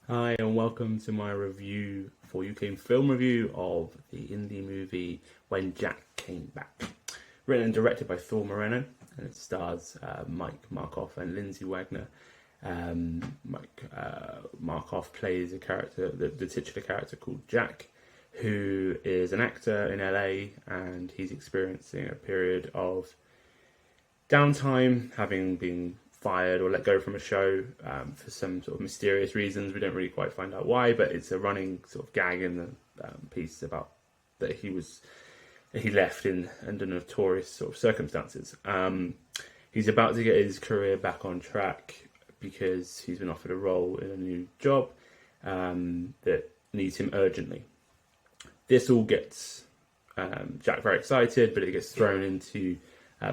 Hi, and welcome to my review for UK Film Review of the indie movie When Jack Came Back. Written and directed by Thor Moreno, and it stars Mike Markoff and Lindsay Wagner. Mike Markoff plays a character, the titular character called Jack, who is an actor in LA, and he's experiencing a period of downtime, having been fired or let go from a show for some sort of mysterious reasons. We don't really quite find out why, but it's a running sort of gag in the piece about that he left in under notorious sort of circumstances. He's about to get his career back on track because he's been offered a role in a new job that needs him urgently. This all gets Jack very excited, but it gets thrown into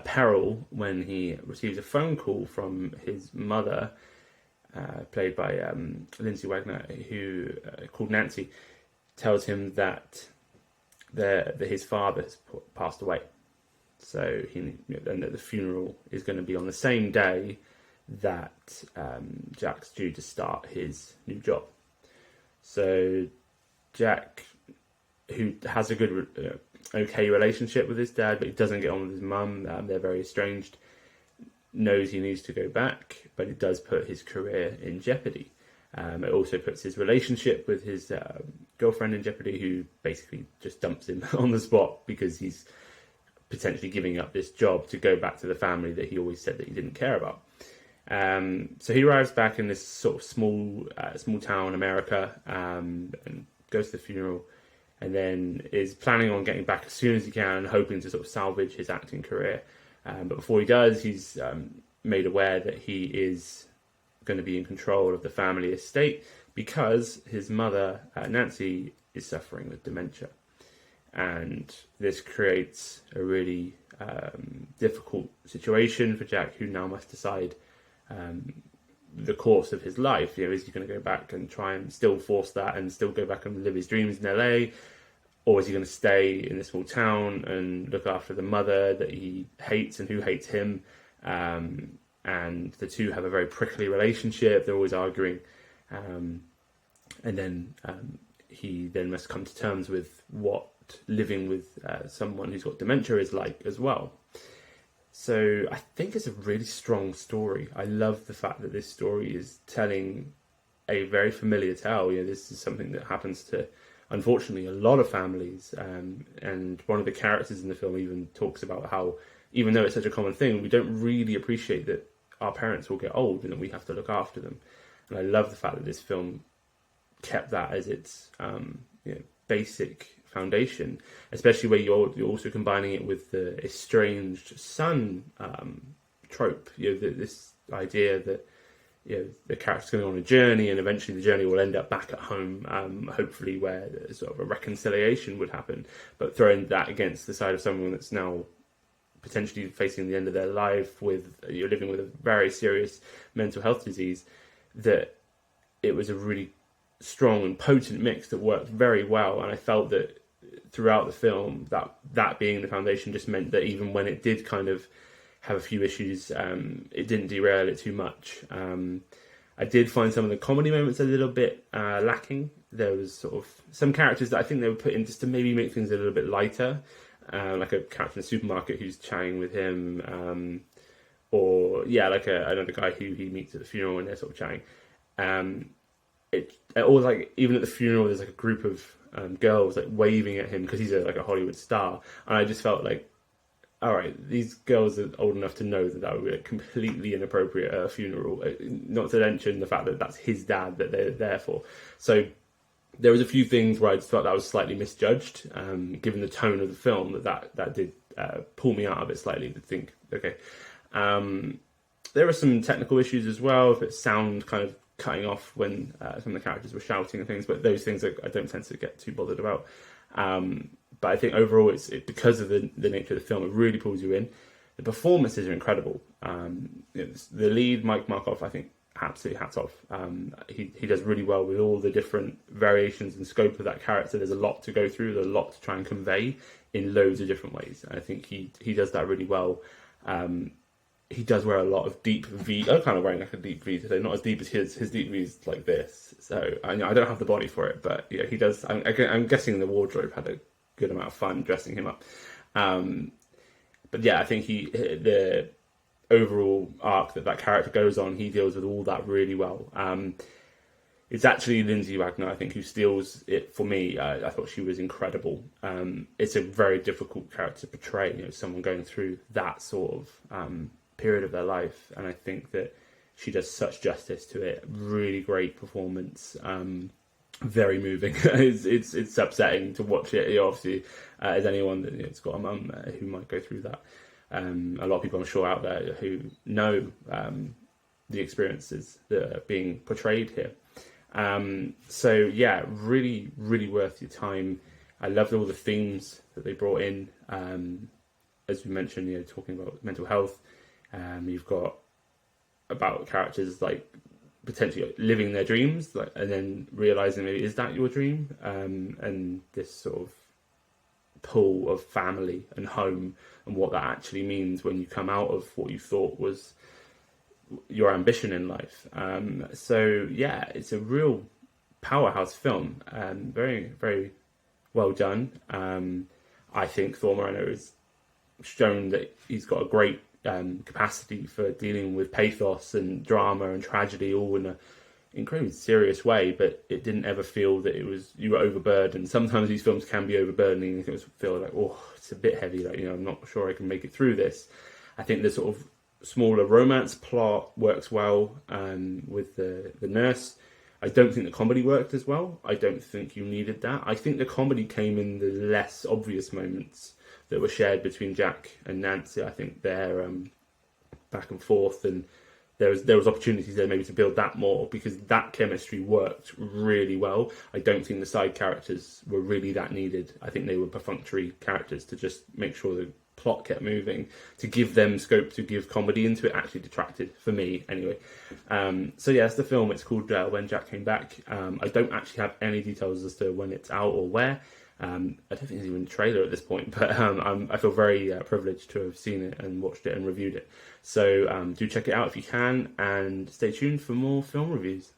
peril when he receives a phone call from his mother, played by Lindsay Wagner, who called Nancy, tells him that his father has passed away. So and that the funeral is going to be on the same day that Jack's due to start his new job. So Jack, who has a good, okay relationship with his dad, but he doesn't get on with his mum. They're very estranged. Knows he needs to go back, but it does put his career in jeopardy. It also puts his relationship with his girlfriend in jeopardy, who basically just dumps him on the spot because he's potentially giving up this job to go back to the family that he always said that he didn't care about. So he arrives back in this sort of small town America, and goes to the funeral, and then is planning on getting back as soon as he can, hoping to sort of salvage his acting career. But before he does, he's made aware that he is going to be in control of the family estate because his mother, Nancy, is suffering with dementia. And this creates a really difficult situation for Jack, who now must decide the course of his life. Is he going to go back and try and still force that and still go back and live his dreams in LA? Or is he going to stay in this small town and look after the mother that he hates and who hates him? And the two have a very prickly relationship. They're always arguing. And then he then must come to terms with what living with someone who's got dementia is like as well. So I think it's a really strong story. I love the fact that this story is telling a very familiar tale. This is something that happens to, unfortunately, a lot of families. And one of the characters in the film even talks about how, even though it's such a common thing, we don't really appreciate that our parents will get old and that we have to look after them. And I love the fact that this film kept that as its basic foundation, especially where you're also combining it with the estranged son trope. This idea that the character's going on a journey, and eventually the journey will end up back at home, hopefully where sort of a reconciliation would happen. But throwing that against the side of someone that's now potentially facing the end of their life, with you're living with a very serious mental health disease, that it was a really strong and potent mix that worked very well. And I felt that throughout the film, that being the foundation just meant that even when it did kind of have a few issues, it didn't derail it too much. I did find some of the comedy moments a little bit lacking. There was sort of some characters that I think they were put in just to maybe make things a little bit lighter, like a character in the supermarket who's chatting with him, or like another guy who he meets at the funeral and they're sort of chatting. Or like even at the funeral, there's like a group of girls like waving at him because he's like a Hollywood star, and I just felt like, all right, these girls are old enough to know that would be a completely inappropriate at a funeral. Not to mention the fact that that's his dad that they're there for. So there was a few things where I just felt that was slightly misjudged, given the tone of the film. That did pull me out of it slightly to think, okay. There were some technical issues as well, if it sound kind of cutting off when some of the characters were shouting and things, but those things I don't tend to get too bothered about. But I think overall, it's because of the nature of the film, it really pulls you in. The performances are incredible. The lead, Mike Markoff, I think, absolutely hats off. He does really well with all the different variations and scope of that character. There's a lot to go through, there's a lot to try and convey in loads of different ways. And I think he does that really well. he does wear a lot of deep V. I'm kind of wearing like a deep V today, not as deep as his. His deep V is like this. So I don't have the body for it, but yeah, he does. I'm guessing the wardrobe had a good amount of fun dressing him up. But yeah, I think the overall arc that character goes on, he deals with all that really well. It's actually Lindsay Wagner, I think, who steals it for me. I thought she was incredible. It's a very difficult character to portray, someone going through that sort of period of their life, and I think that she does such justice to it. Really great performance. Very moving. It's upsetting to watch it. Obviously, as anyone that's got a mum who might go through that. A lot of people, I'm sure, out there who know the experiences that are being portrayed here. So yeah, really, really worth your time. I loved all the themes that they brought in. As we mentioned, talking about mental health. You've got about characters like potentially living their dreams, and then realizing maybe is that your dream, and this sort of pull of family and home and what that actually means when you come out of what you thought was your ambition in life. So yeah, it's a real powerhouse film, very, very well done. I think Thor Moreno has shown that he's got a great capacity for dealing with pathos and drama and tragedy all in an incredibly serious way, but it didn't ever feel that you were overburdened. Sometimes these films can be overburdening and things feel like, oh, it's a bit heavy, I'm not sure I can make it through this. I think the sort of smaller romance plot works well with the nurse. I don't think the comedy worked as well. I don't think you needed that. I think the comedy came in the less obvious moments that were shared between Jack and Nancy. I think they're back and forth, and there was opportunities there maybe to build that more, because that chemistry worked really well. I don't think the side characters were really that needed. I think they were perfunctory characters to just make sure the plot kept moving. To give them scope to give comedy into it actually detracted for me anyway. So yeah, that's the film. It's called When Jack Came Back. I don't actually have any details as to when it's out or where. I don't think there's even a trailer at this point, but I feel very privileged to have seen it and watched it and reviewed it. So do check it out if you can, and stay tuned for more film reviews.